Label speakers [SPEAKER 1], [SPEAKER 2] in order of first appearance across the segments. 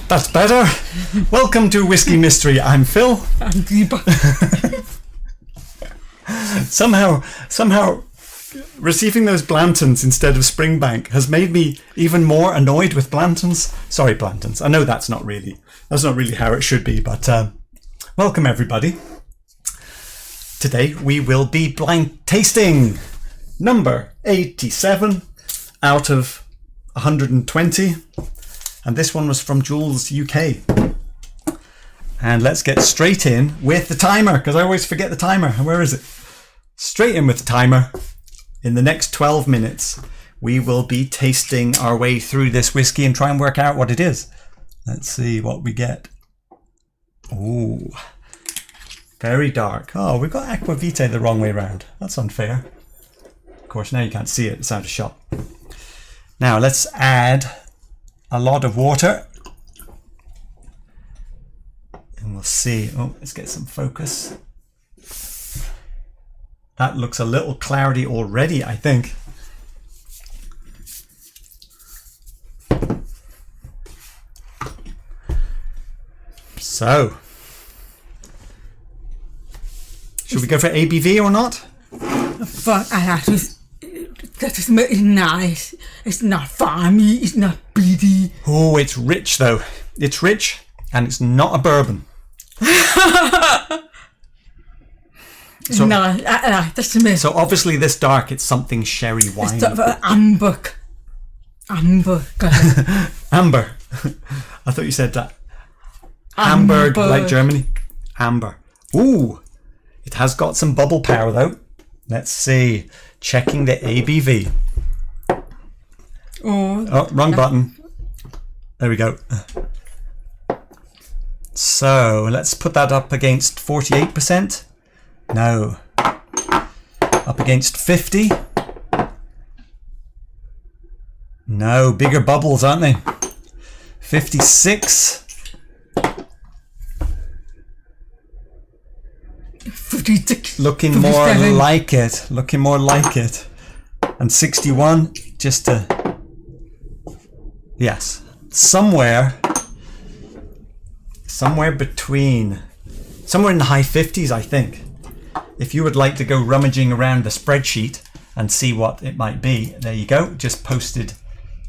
[SPEAKER 1] That's better. Welcome to Whiskey Mystery. I'm Phil.
[SPEAKER 2] I'm Deepa.
[SPEAKER 1] Somehow, receiving those Blantons instead of Springbank has made me even more annoyed with Blantons. Sorry, Blantons. I know that's not really how it should be, but welcome everybody. Today we will be blind tasting number 87 out of 120. And this one was from Jules UK. And let's get straight in with the timer, because I always forget the timer. Where is it? Straight in with the timer. In the next 12 minutes, we will be tasting our way through this whiskey and try and work out what it is. Let's see what we get. Ooh, very dark. Oh, we've got Aqua Vitae the wrong way around. That's unfair. Of course, now you can't see it. It's out of shot. Now let's add a lot of water. And we'll see. Oh, let's get some focus. That looks a little cloudy already, I think. So, should we go for ABV or not?
[SPEAKER 2] Fuck, that is nice. It's not farmy, it's not beady.
[SPEAKER 1] Oh, it's rich though. It's rich and it's not a bourbon. So,
[SPEAKER 2] no, that's me.
[SPEAKER 1] So obviously this dark, it's something sherry wine.
[SPEAKER 2] It's sort of amber. Amber.
[SPEAKER 1] Amber. I thought you said that. Hamburg, like Germany. Amber. Ooh, it has got some bubble power though. Let's see. Checking the ABV. Oh, wrong button. There we go. So let's put that up against 48%. No. Up against 50. No, bigger bubbles, aren't they? 56.
[SPEAKER 2] 56.
[SPEAKER 1] Looking more like it. Looking more like it. And 61, just to... Yes. Somewhere between... Somewhere in the high 50s, I think. If you would like to go rummaging around the spreadsheet and see what it might be, there you go. Just posted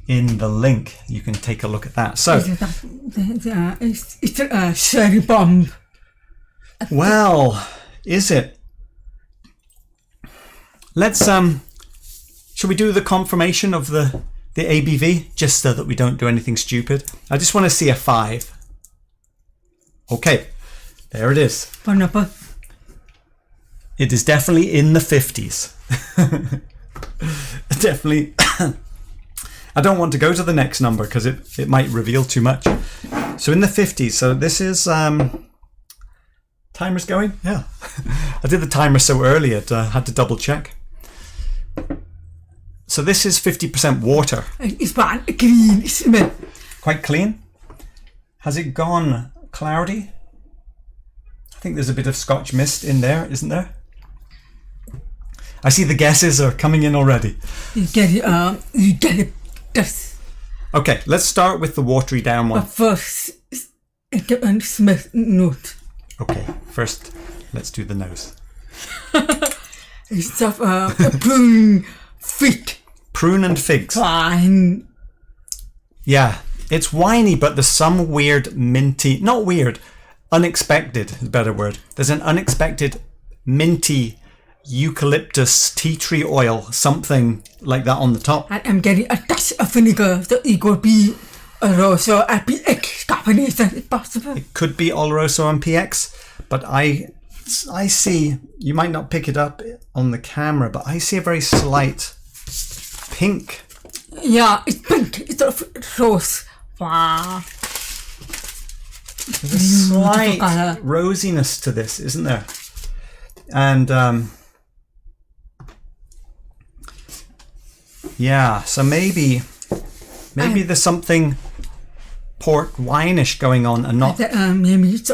[SPEAKER 1] in the link. You can take a look at that. So...
[SPEAKER 2] It's a sherry bomb.
[SPEAKER 1] Well... Is it? Let's should we do the confirmation of the ABV just so that we don't do anything stupid? I just want to see a 5. Okay, there it is. It is definitely in the 50s. Definitely. I don't want to go to the next number because it might reveal too much. So in the 50s. So this is timer's going? Yeah. I did the timer so early it had to double check. So this is 50% water.
[SPEAKER 2] It's green, isn't it?
[SPEAKER 1] Quite clean. Has it gone cloudy? I think there's a bit of Scotch mist in there, isn't there? I see the guesses are coming in already.
[SPEAKER 2] You get it.
[SPEAKER 1] Okay, let's start with the watery down one.
[SPEAKER 2] But first, it smells note.
[SPEAKER 1] Okay, first let's do the nose.
[SPEAKER 2] It's a prune fig.
[SPEAKER 1] Prune and figs.
[SPEAKER 2] Fine.
[SPEAKER 1] Yeah, it's winey, but there's some weird minty, not weird, unexpected is a better word. There's an unexpected minty eucalyptus tea tree oil, something like that on the top.
[SPEAKER 2] And I'm getting a touch of vinegar, so it could be Oloroso and PX combination if possible.
[SPEAKER 1] It could be Oloroso and PX, but I see, you might not pick it up on the camera, but I see a very slight pink.
[SPEAKER 2] Yeah, it's pink. It's a rose. Wow.
[SPEAKER 1] There's a slight rosiness to this, isn't there? And yeah, so maybe there's something port wine-ish going on and not...
[SPEAKER 2] Maybe it's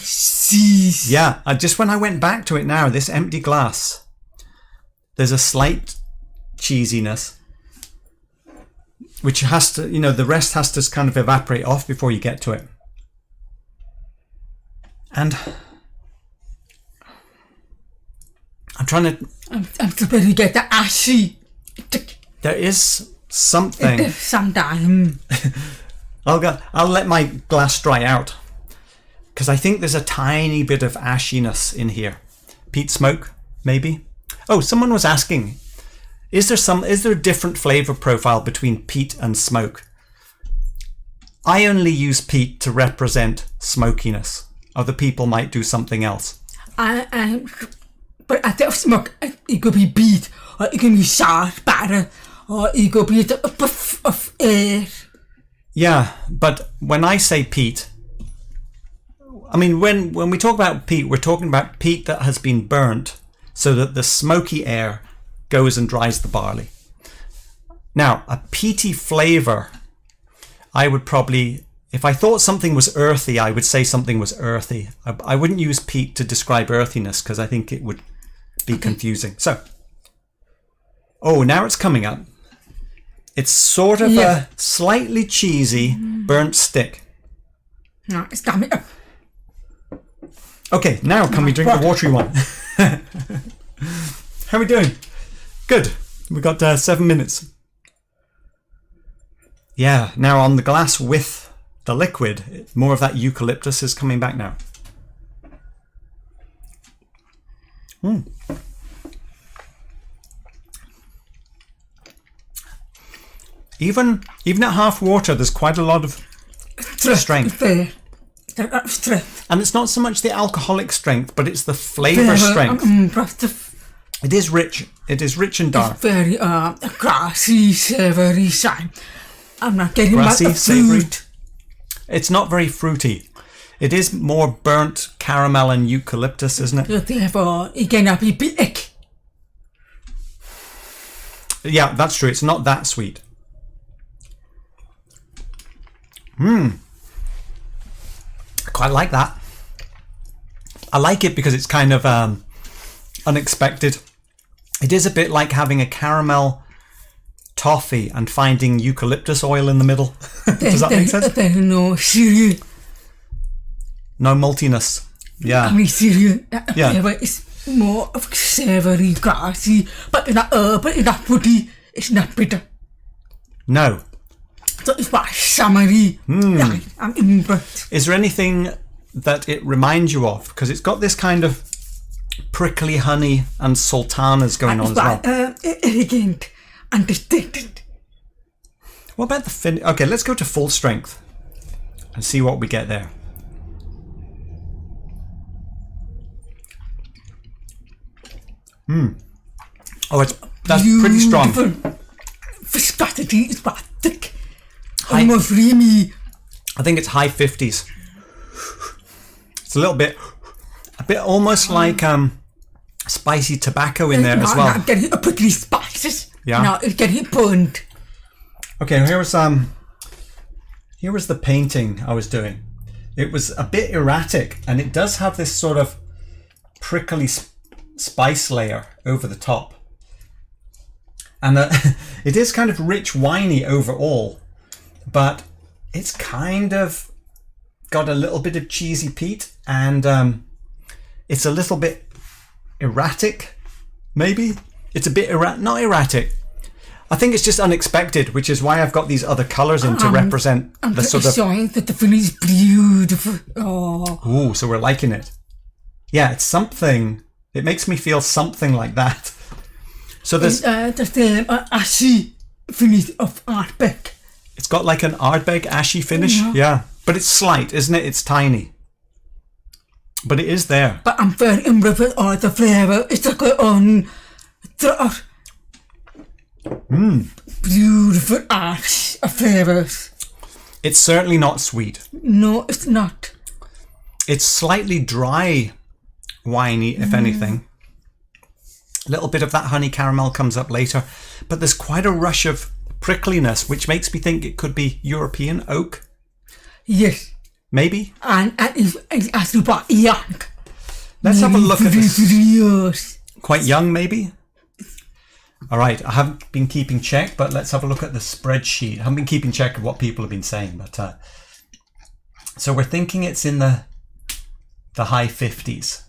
[SPEAKER 2] seas.
[SPEAKER 1] Yeah, just when I went back to it now, this empty glass, there's a slight cheesiness. which has to, the rest has to kind of evaporate off before you get to it. And I'm trying to...
[SPEAKER 2] I'm supposed to get the ashy.
[SPEAKER 1] There is something...
[SPEAKER 2] Sometime.
[SPEAKER 1] I'll let my glass dry out. Because I think there's a tiny bit of ashiness in here. Peat smoke, maybe? Oh, someone was asking, is there a different flavour profile between peat and smoke? I only use peat to represent smokiness. Other people might do something else.
[SPEAKER 2] But at the smoke, it could be peat, or it can be salt batter, or it could be a puff of air.
[SPEAKER 1] Yeah, but when I say peat, I mean, when we talk about peat, we're talking about peat that has been burnt so that the smoky air goes and dries the barley. Now, a peaty flavour, I would probably, if I thought something was earthy, I would say something was earthy. I wouldn't use peat to describe earthiness because I think it would be confusing. So, now it's coming up. It's sort of a slightly cheesy burnt stick.
[SPEAKER 2] No, it's coming up.
[SPEAKER 1] Okay, now can we drink the watery one? How are we doing? Good. We got 7 minutes. Yeah, now on the glass with the liquid, more of that eucalyptus is coming back now. Even at half water, there's quite a lot of strength. And it's not so much the alcoholic strength, but it's the flavour strength. It is rich. It is rich and dark.
[SPEAKER 2] It's very grassy, savoury side. I'm not getting
[SPEAKER 1] grassy,
[SPEAKER 2] much
[SPEAKER 1] savoury.
[SPEAKER 2] fruit.
[SPEAKER 1] It's not very fruity. It is more burnt caramel and eucalyptus, isn't it?
[SPEAKER 2] Therefore, it cannot be big.
[SPEAKER 1] Yeah, that's true. It's not that sweet. I quite like that. I like it because it's kind of unexpected. It is a bit like having a caramel toffee and finding eucalyptus oil in the middle. Does that make sense?
[SPEAKER 2] There's no cereal.
[SPEAKER 1] No maltiness. Yeah.
[SPEAKER 2] I mean, cereal.
[SPEAKER 1] Yeah.
[SPEAKER 2] It's more of savoury, grassy, but it's not herb, it's not fruity, it's not bitter.
[SPEAKER 1] No.
[SPEAKER 2] So it's quite summery. Like, I'm impressed.
[SPEAKER 1] Is there anything that it reminds you of? Because it's got this kind of prickly honey and sultanas going on as well.
[SPEAKER 2] Elegant and distinct.
[SPEAKER 1] What about the fin? Okay, let's go to full strength and see what we get there. Oh, that's pretty strong.
[SPEAKER 2] Viscosity is quite thick. Almost creamy.
[SPEAKER 1] I think it's high 50s. It's a bit almost like spicy tobacco in there as well.
[SPEAKER 2] I'm getting a prickly spices.
[SPEAKER 1] Yeah.
[SPEAKER 2] No, it's getting burnt.
[SPEAKER 1] Okay, here was the painting I was doing. It was a bit erratic, and it does have this sort of prickly spice layer over the top. And it is kind of rich, winey overall, but it's kind of got a little bit of cheesy peat, and it's a little bit erratic, maybe. It's a bit not erratic. I think it's just unexpected, which is why I've got these other colours in to represent the sort of...
[SPEAKER 2] I'm that the finish is beautiful. Oh.
[SPEAKER 1] Ooh, so we're liking it. Yeah, it's something... It makes me feel something like that. So there's...
[SPEAKER 2] the ashy finish of Ardbeg.
[SPEAKER 1] It's got like an Ardbeg ashy finish. Yeah. But it's slight, isn't it? It's tiny. But it is there.
[SPEAKER 2] But I'm very impressed with all the flavour. It's like on... Beautiful ash of flavours.
[SPEAKER 1] It's certainly not sweet.
[SPEAKER 2] No, it's not.
[SPEAKER 1] It's slightly dry, winey, if anything. A little bit of that honey caramel comes up later, but there's quite a rush of prickliness, which makes me think it could be European oak.
[SPEAKER 2] Yes.
[SPEAKER 1] Maybe.
[SPEAKER 2] And it's actually young.
[SPEAKER 1] Let's have a look at this.
[SPEAKER 2] Years.
[SPEAKER 1] Quite young, maybe. All right, I haven't been keeping check, but let's have a look at the spreadsheet. I haven't been keeping check of what people have been saying, but so we're thinking it's in the high 50s.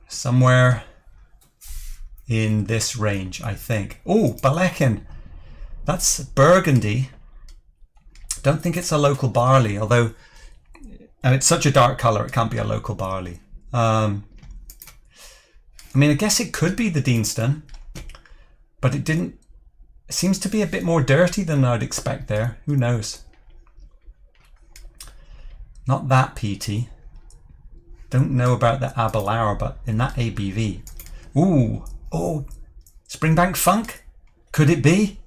[SPEAKER 1] Somewhere in this range, I think. Oh, Balekin. That's Burgundy. Don't think it's a local barley, although and it's such a dark colour, it can't be a local barley. I mean, I guess it could be the Deanston, but it didn't. It seems to be a bit more dirty than I'd expect there. Who knows? Not that peaty. Don't know about the Abelard, but in that ABV. Ooh, oh, Springbank Funk? Could it be?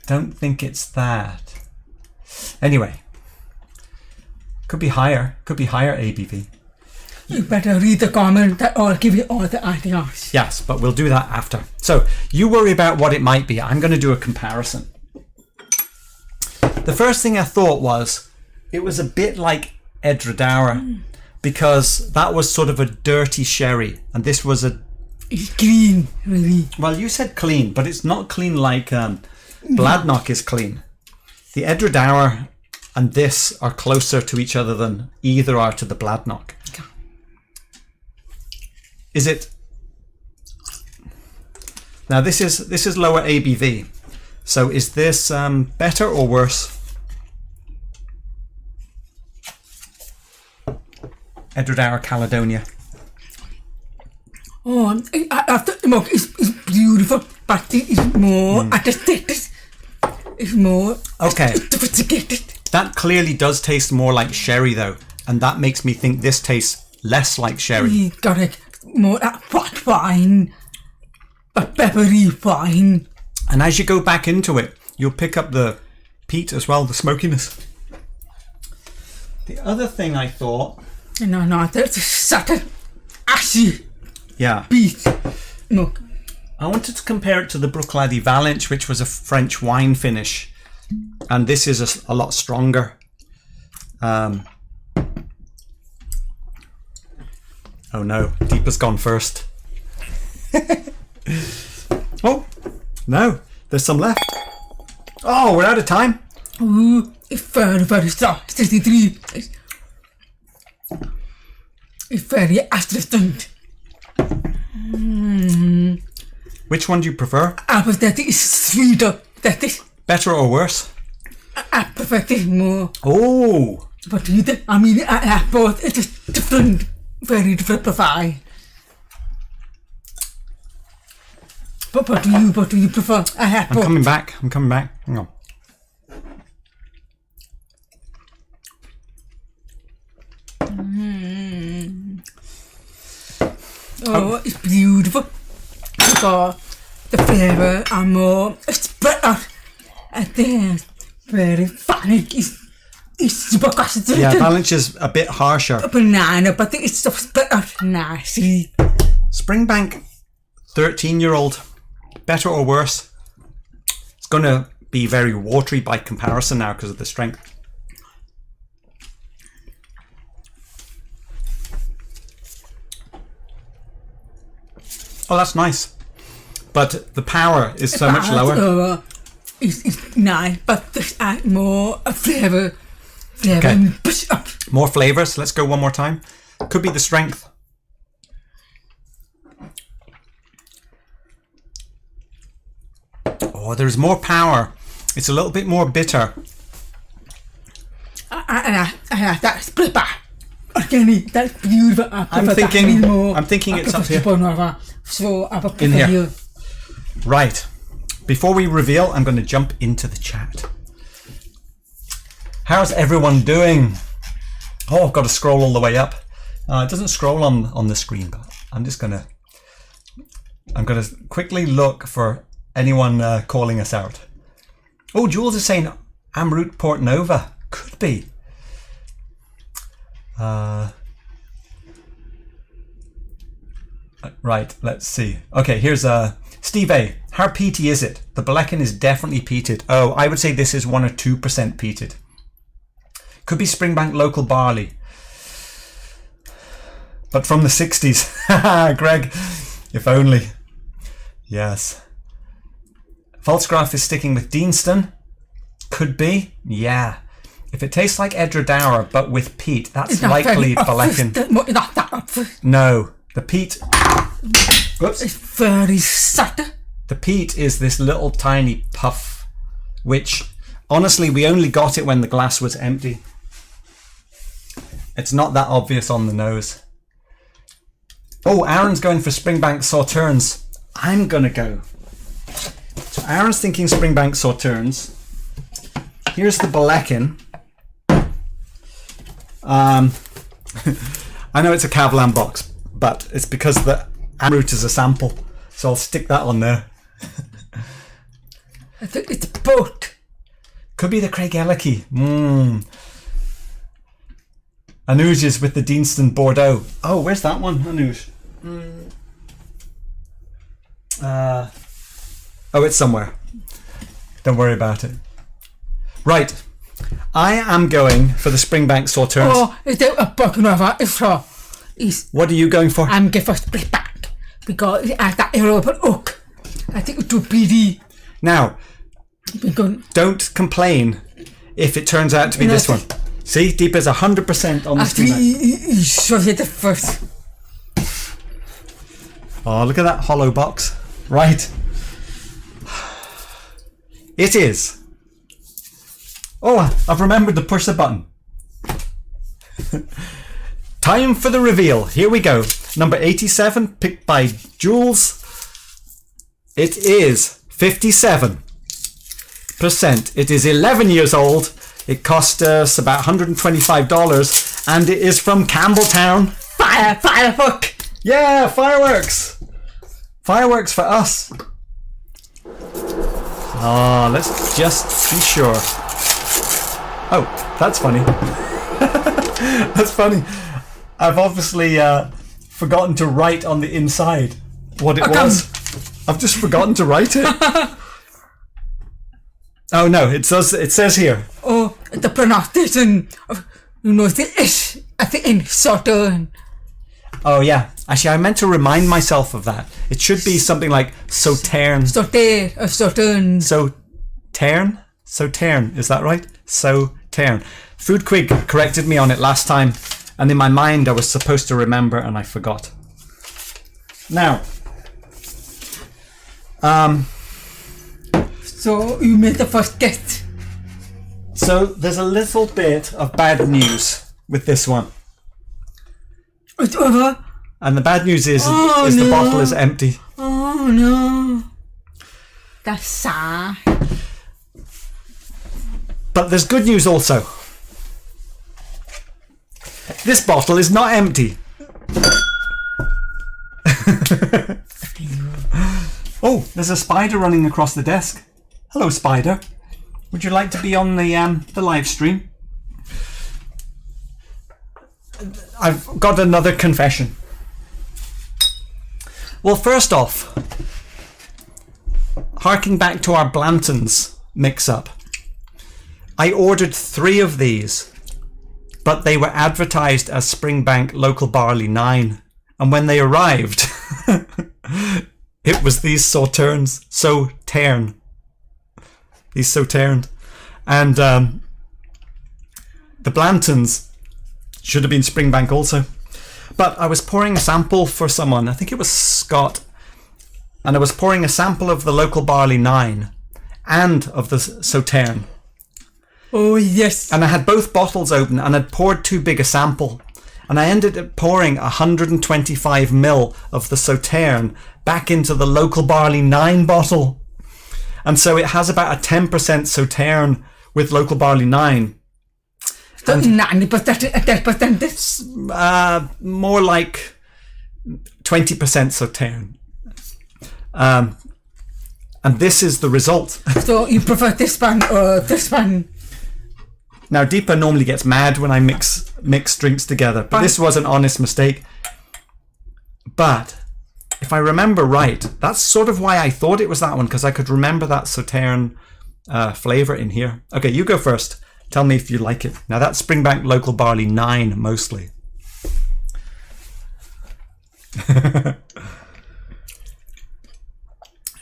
[SPEAKER 1] Don't think it's that. Anyway, could be higher. Could be higher ABV.
[SPEAKER 2] You better read the comment that I'll give you all the ideas.
[SPEAKER 1] Yes, but we'll do that after. So you worry about what it might be. I'm going to do a comparison. The first thing I thought was it was a bit like Edradour because that was sort of a dirty sherry and this was a...
[SPEAKER 2] It's clean, really.
[SPEAKER 1] Well, you said clean, but it's not clean like Bladnoch is clean. The Edradour and this are closer to each other than either are to the Bladnoch. Is it? Now this is lower ABV. So is this better or worse? Edradour Caledonia.
[SPEAKER 2] Oh, after the mug is beautiful, but it is more aesthetic. It's more sophisticated.
[SPEAKER 1] That clearly does taste more like sherry though, and that makes me think this tastes less like sherry.
[SPEAKER 2] You got it. More that white wine, but peppery wine.
[SPEAKER 1] And as you go back into it, you'll pick up the peat as well, the smokiness. The other thing I thought...
[SPEAKER 2] No, there's a subtle, ashy peat. Look.
[SPEAKER 1] I wanted to compare it to the Bruichladdich Valenche, which was a French wine finish. And this is a lot stronger. Oh no, Deep has gone first. Oh, no, there's some left. Oh, we're out of time.
[SPEAKER 2] Ooh, it's very strong. 63. It's very astringent.
[SPEAKER 1] Which one do you prefer?
[SPEAKER 2] I prefer that is sweeter. That is
[SPEAKER 1] better or worse?
[SPEAKER 2] I prefer this more.
[SPEAKER 1] Oh,
[SPEAKER 2] but I mean, I both. It's different. Very different profile. But what do you prefer? I'm
[SPEAKER 1] coming back. Hang on.
[SPEAKER 2] Oh, it's beautiful. Because the flavour are more spread out. I think very funny. It's super concentrated.
[SPEAKER 1] Yeah, Valenche is a bit harsher.
[SPEAKER 2] A banana, but it's so spread out nicely.
[SPEAKER 1] Springbank 13-year-old, better or worse? It's going to be very watery by comparison now because of the strength. Oh, that's nice. But the power is so much lower.
[SPEAKER 2] It's nice, but there's more flavour.
[SPEAKER 1] Okay. More flavours. Let's go one more time. Could be the strength. Oh, there's more power. It's a little bit more bitter.
[SPEAKER 2] That's back. Organic, that's beautiful.
[SPEAKER 1] I'm thinking it's up here.
[SPEAKER 2] So
[SPEAKER 1] in here. Right. Before we reveal, I'm going to jump into the chat. How's everyone doing? Oh, I've got to scroll all the way up. It doesn't scroll on the screen, but I'm going to quickly look for anyone calling us out. Oh, Jules is saying Amrut Port Nova. Could be. Right, let's see. Okay, here's Steve A. How peaty is it? The Balekin is definitely peated. Oh, I would say this is 1 or 2% peated. Could be Springbank local barley. but from the 60s. Haha, Greg, if only. Yes. Volksgraf is sticking with Deanston. Could be. Yeah. If it tastes like Edradour, but with peat, that's likely Balekin. No. The peat... Whoops.
[SPEAKER 2] It's very subtle.
[SPEAKER 1] The peat is this little tiny puff, which, honestly, we only got it when the glass was empty. It's not that obvious on the nose. Oh, Aaron's going for Springbank Sauternes. I'm going to go. So Aaron's thinking Springbank Sauternes. Here's the Balekin. I know it's a Kavlan box, but it's because the root is a sample. So I'll stick that on there.
[SPEAKER 2] I think it's both.
[SPEAKER 1] Could be the Glentauchers. Anouge is with the Deanston Bordeaux. Oh, where's that one, Anouge? Oh, it's somewhere. Don't worry about it. Right. I am going for the Springbank Sauternes.
[SPEAKER 2] Oh, it's a bucket of it.
[SPEAKER 1] What are you going for?
[SPEAKER 2] I'm going for Springbank because it has that European oak. I think it would be the...
[SPEAKER 1] Now, don't complain if it turns out to be this one. See, Deep is 100% on the Springbank.
[SPEAKER 2] You should hit the first.
[SPEAKER 1] Oh, look at that hollow box. Right. It is. Oh, I've remembered to push the button. Time for the reveal. Here we go. Number 87, picked by Jules. It is 57%. It is 11 years old. It cost us about $125, and it is from Campbelltown.
[SPEAKER 2] Firework!
[SPEAKER 1] Yeah, fireworks! Fireworks for us. Oh, let's just be sure. Oh, that's funny. That's funny. I've obviously forgotten to write on the inside what it was. I've just forgotten to write it. Oh no, it says here.
[SPEAKER 2] Oh, the pronunciation of, the ish at the end, Sauternes.
[SPEAKER 1] Oh yeah, actually I meant to remind myself of that. It should be something like Sauternes.
[SPEAKER 2] Sauternes.
[SPEAKER 1] Sauternes, is that right? Sauternes. Food Quig corrected me on it last time, and in my mind I was supposed to remember and I forgot. Now,
[SPEAKER 2] so you made the first guess.
[SPEAKER 1] So there's a little bit of bad news with this one.
[SPEAKER 2] It's over.
[SPEAKER 1] And the bad news is the bottle is empty.
[SPEAKER 2] Oh no. That's sad.
[SPEAKER 1] But there's good news also. This bottle is not empty. Oh, there's a spider running across the desk. Hello, spider. Would you like to be on the live stream? I've got another confession. Well, first off, harking back to our Blantons mix-up, I ordered 3 of these, but they were advertised as Springbank Local Barley 9, and when they arrived, it was these Sauternes, these Sauternes, and the Blantons should have been Springbank also. But I was pouring a sample for someone, I think it was Scott, and I was pouring a sample of the Local Barley 9 and of the Sauternes.
[SPEAKER 2] Oh yes.
[SPEAKER 1] And I had both bottles open and I'd poured too big a sample. And I ended up pouring 125 ml of the Sauternes back into the Local Barley 9 bottle. And so it has about a 10% Sauternes with Local Barley 9.
[SPEAKER 2] So 90%,
[SPEAKER 1] more like 20% Sauternes. And this is the result.
[SPEAKER 2] So you prefer this one or this one?
[SPEAKER 1] Now, Deepa normally gets mad when I mix drinks together, but this was an honest mistake. But if I remember right, that's sort of why I thought it was that one, because I could remember that Sauternes flavour in here. Okay, you go first. Tell me if you like it. Now, that's Springbank Local Barley 9, mostly.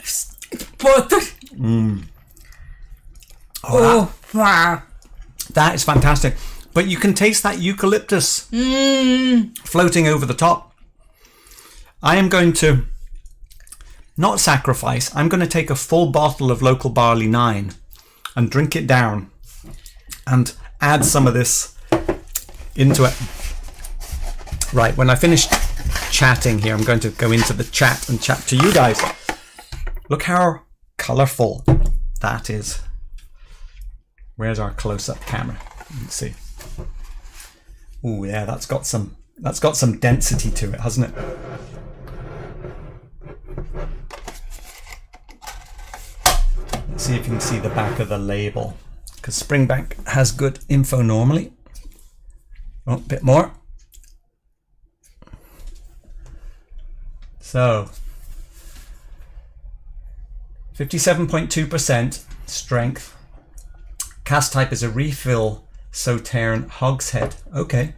[SPEAKER 2] It's butter. Oh, wow.
[SPEAKER 1] That is fantastic. But you can taste that eucalyptus floating over the top. I am going to not sacrifice. I'm going to take a full bottle of local barley 9 and drink it down and add some of this into it. Right, when I finish chatting here, I'm going to go into the chat and chat to you guys. Look how colourful that is. Where's our close-up camera? Let's see. Oh yeah, that's got some density to it, hasn't it? Let's see if you can see the back of the label, because Springbank has good info normally. Oh, a bit more. So 57.2% strength. Cask type is a refill Sauternes Hogshead. Okay.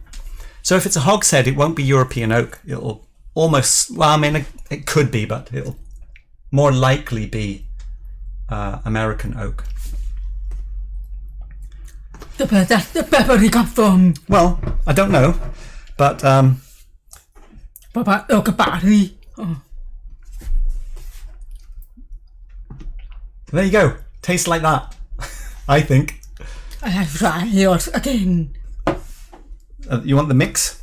[SPEAKER 1] So if it's a Hogshead, it won't be European oak. It'll almost, well, I mean, it could be, but it'll more likely be American oak.
[SPEAKER 2] That's the pepper he got from.
[SPEAKER 1] Well, I don't know, but
[SPEAKER 2] Papa oak barley. Oh.
[SPEAKER 1] There you go. Tastes like that, I think.
[SPEAKER 2] I have tried yours again.
[SPEAKER 1] You want the mix?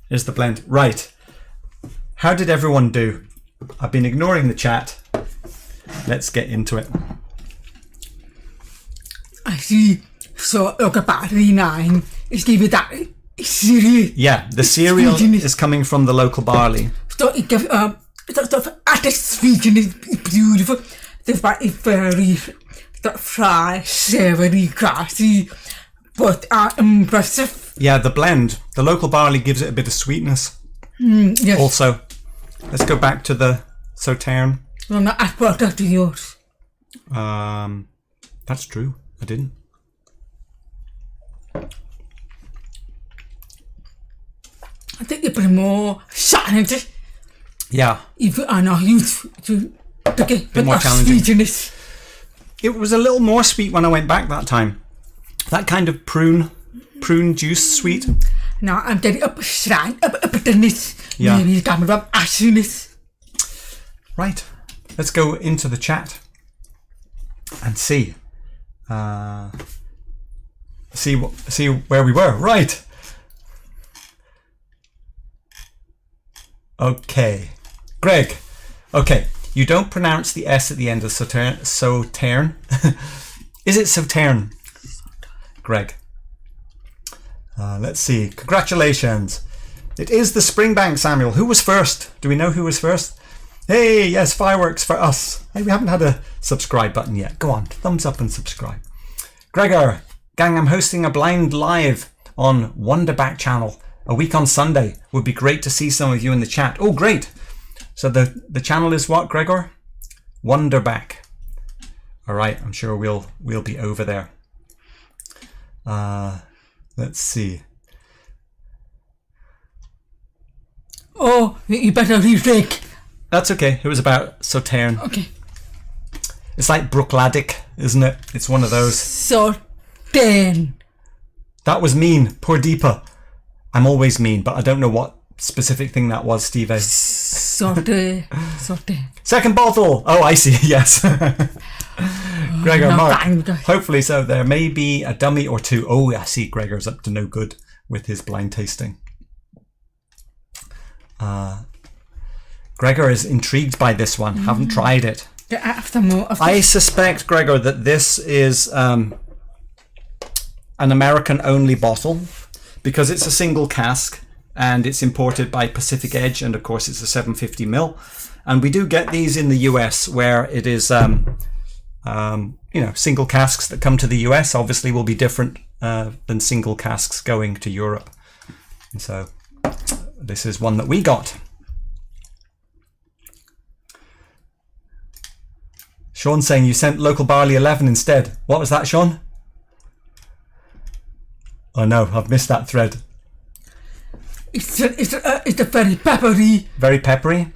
[SPEAKER 1] Here's the blend. Right. How did everyone do? I've been ignoring the chat. Let's get into it.
[SPEAKER 2] I see. So, oak barley 9 is giving that cereal.
[SPEAKER 1] Yeah, the cereal is coming from the local barley.
[SPEAKER 2] So, it gives, the sweetness is beautiful. The part is very dry, savory, grassy, but impressive.
[SPEAKER 1] Yeah, the blend, the local barley gives it a bit of sweetness.
[SPEAKER 2] Yes.
[SPEAKER 1] Also, let's go back to the Sauternes.
[SPEAKER 2] I'm not as product to yours.
[SPEAKER 1] That's true. I didn't.
[SPEAKER 2] I think you put more sanity.
[SPEAKER 1] Yeah.
[SPEAKER 2] If you are not used to get
[SPEAKER 1] more challenging.
[SPEAKER 2] sweetness.
[SPEAKER 1] It was a little more sweet when I went back that time. That kind of prune juice sweet.
[SPEAKER 2] Now I'm getting up strong, up bitterness.
[SPEAKER 1] Yeah.
[SPEAKER 2] Maybe it's coming from ashiness.
[SPEAKER 1] Right. Let's go into the chat and see. See where we were. Right. Okay. Greg. Okay. You don't pronounce the S at the end of Sauternes. Is it Sauternes? Greg. Let's see. Congratulations. It is the Springbank, Samuel. Who was first? Do we know who was first? Hey, yes, fireworks for us. Hey, we haven't had a subscribe button yet. Go on, thumbs up and subscribe. Gregor, gang, I'm hosting a blind live on Wonderback channel a week on Sunday. Would be great to see some of you in the chat. Oh, great. So the channel is what, Gregor? Wonderback. All right, I'm sure we'll be over there. Let's see.
[SPEAKER 2] Oh, you better retake.
[SPEAKER 1] That's okay. It was about Sauternes.
[SPEAKER 2] Okay.
[SPEAKER 1] It's like Glentauchers, isn't it? It's one of those.
[SPEAKER 2] Sauternes.
[SPEAKER 1] That was mean. Poor Deepa. I'm always mean, but I don't know what specific thing that was, Steve.
[SPEAKER 2] Sauternes.
[SPEAKER 1] Second bottle. Oh, I see. Yes. Gregor, Mark. Hopefully so. There may be a dummy or two. Oh, I see. Gregor's up to no good with his blind tasting. Gregor is intrigued by this one. Haven't tried it. I suspect, Gregor, that this is an American-only bottle because it's a single cask and it's imported by Pacific Edge, and of course it's a 750ml. And we do get these in the US where it is, single casks that come to the US obviously will be different than single casks going to Europe. And so this is one that we got. Sean saying you sent local barley 11 instead. What was that, Sean? Oh no, I've missed that thread.
[SPEAKER 2] It's a very peppery.
[SPEAKER 1] Very peppery.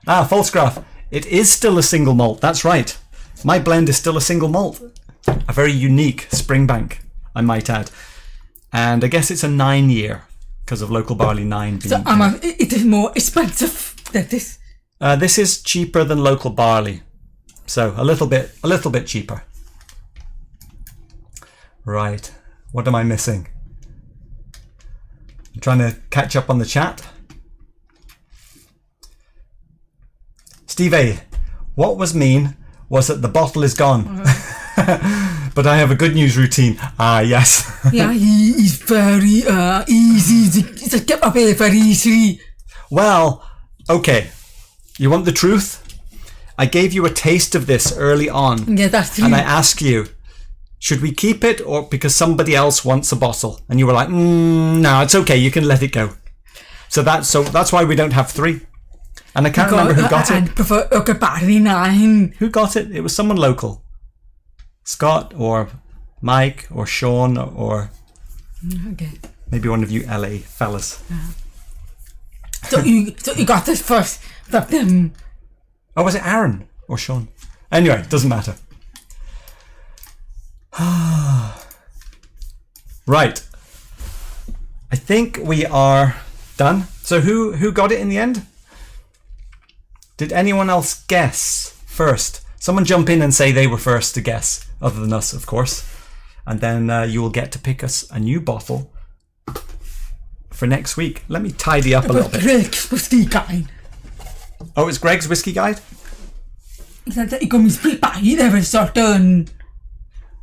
[SPEAKER 1] Ah, Falsgraf. It is still a single malt. That's right. My blend is still a single malt. A very unique Springbank, I might add. And I guess it's a 9-year because of local barley 9 being.
[SPEAKER 2] So it is more expensive than this.
[SPEAKER 1] This is cheaper than local barley, so a little bit cheaper. Right. What am I missing? I'm trying to catch up on the chat. Steve A, what was mean was that the bottle is gone. But I have a good news routine. Ah, yes.
[SPEAKER 2] Yeah, he is very easy to get away very easily.
[SPEAKER 1] Well, okay. You want the truth? I gave you a taste of this early on.
[SPEAKER 2] Yeah, that's true.
[SPEAKER 1] And I asked you, should we keep it or because somebody else wants a bottle? And you were like, no, it's okay. You can let it go. So that's why we don't have 3. And I can't remember who got it.
[SPEAKER 2] I prefer Barley 9.
[SPEAKER 1] Who got it? It was someone local. Scott or Mike or Sean or
[SPEAKER 2] Okay.
[SPEAKER 1] maybe one of you LA fellas.
[SPEAKER 2] So you got this first from them.
[SPEAKER 1] Oh, was it Aaron or Sean? Anyway, doesn't matter. Right. I think we are done. So who got it in the end? Did anyone else guess first? Someone jump in and say they were first to guess, other than us, of course. And then you will get to pick us a new bottle for next week. Let me tidy up a little bit.
[SPEAKER 2] Greg's Whiskey Guide.
[SPEAKER 1] Oh, it's Greg's Whiskey Guide?
[SPEAKER 2] Det kommer split by every certain.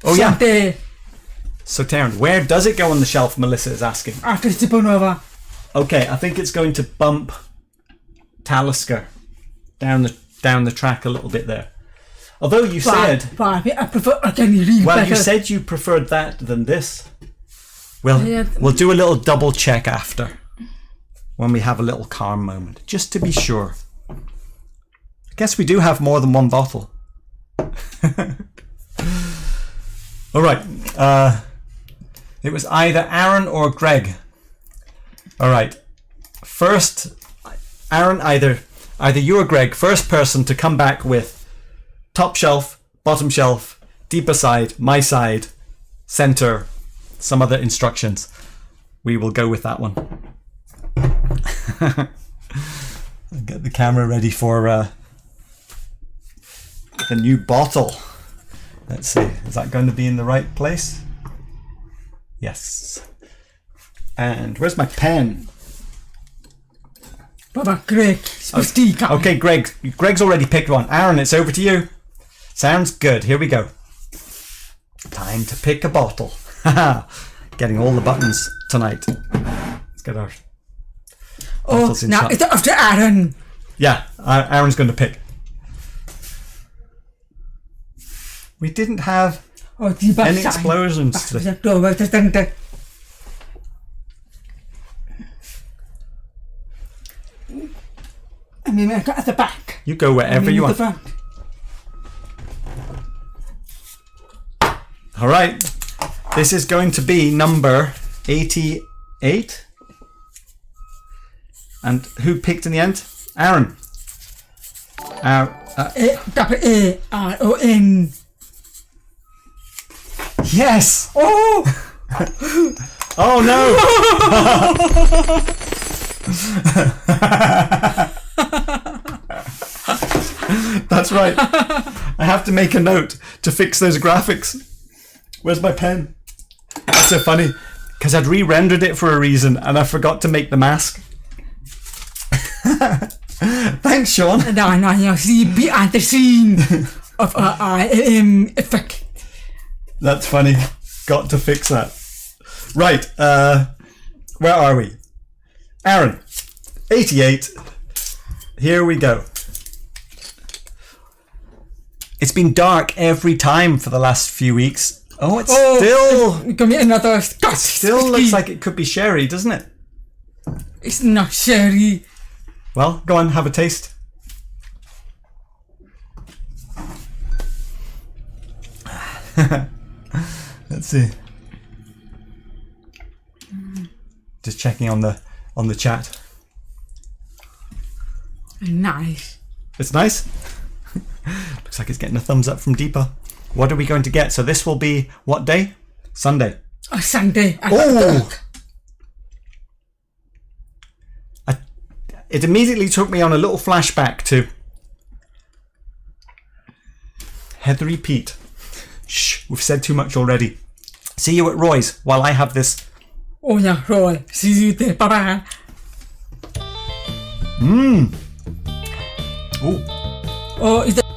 [SPEAKER 1] Oh, yeah. So, Taryn, where does it go on the shelf, Melissa is asking?
[SPEAKER 2] After Supernova.
[SPEAKER 1] Okay, I think it's going to bump Talisker down the track a little bit there. Although you said...
[SPEAKER 2] I prefer... Can you read
[SPEAKER 1] well,
[SPEAKER 2] better?
[SPEAKER 1] you said you preferred that than this. We'll do a little double check after. When we have a little calm moment. Just to be sure. I guess we do have more than one bottle. Alright. It was either Aaron or Greg. Alright. First, Aaron, either you or Greg, first person to come back with top shelf, bottom shelf, deeper side, my side, center, some other instructions. We will go with that one. Get the camera ready for the new bottle. Let's see, is that going to be in the right place? Yes. And where's my pen?
[SPEAKER 2] Baba Greg.
[SPEAKER 1] Okay, Greg's already picked one. Aaron, it's over to you. Sounds good. Here we go. Time to pick a bottle. Getting all the buttons tonight. Let's get our bottles in
[SPEAKER 2] now
[SPEAKER 1] shot.
[SPEAKER 2] it's after Aaron.
[SPEAKER 1] Yeah, Aaron's going to pick. We didn't have any explosions today.
[SPEAKER 2] I mean, I got at the back.
[SPEAKER 1] You go wherever you want. All right. This is going to be number 88. And who picked in the end? Aaron.
[SPEAKER 2] A-R-O-N.
[SPEAKER 1] Yes. Oh. Oh no. That's right. I have to make a note to fix those graphics. Where's my pen? That's so funny because I'd re-rendered it for a reason and I forgot to make the mask. Thanks, Sean.
[SPEAKER 2] I see behind the scene of effect.
[SPEAKER 1] That's funny. Got to fix that. Right. Where are we? Aaron. 88. Here we go. It's been dark every time for the last few weeks. Oh, it's still...
[SPEAKER 2] Give me another Scotch.
[SPEAKER 1] Still looks like it could be sherry, doesn't it?
[SPEAKER 2] It's not sherry.
[SPEAKER 1] Well, go on, have a taste. Let's see. Just checking on the on the chat.
[SPEAKER 2] Nice.
[SPEAKER 1] It's nice. Looks like it's getting a thumbs up from Deepa. What are we going to get? So this will be what day? Sunday.
[SPEAKER 2] Oh, Sunday.
[SPEAKER 1] Oh! It immediately took me on a little flashback to Heathery Pete. Shh, we've said too much already. See you at Roy's while I have this.
[SPEAKER 2] Oh yeah, Roy. See you there. Bye-bye.
[SPEAKER 1] Mmm. Ooh.
[SPEAKER 2] Oh, is that...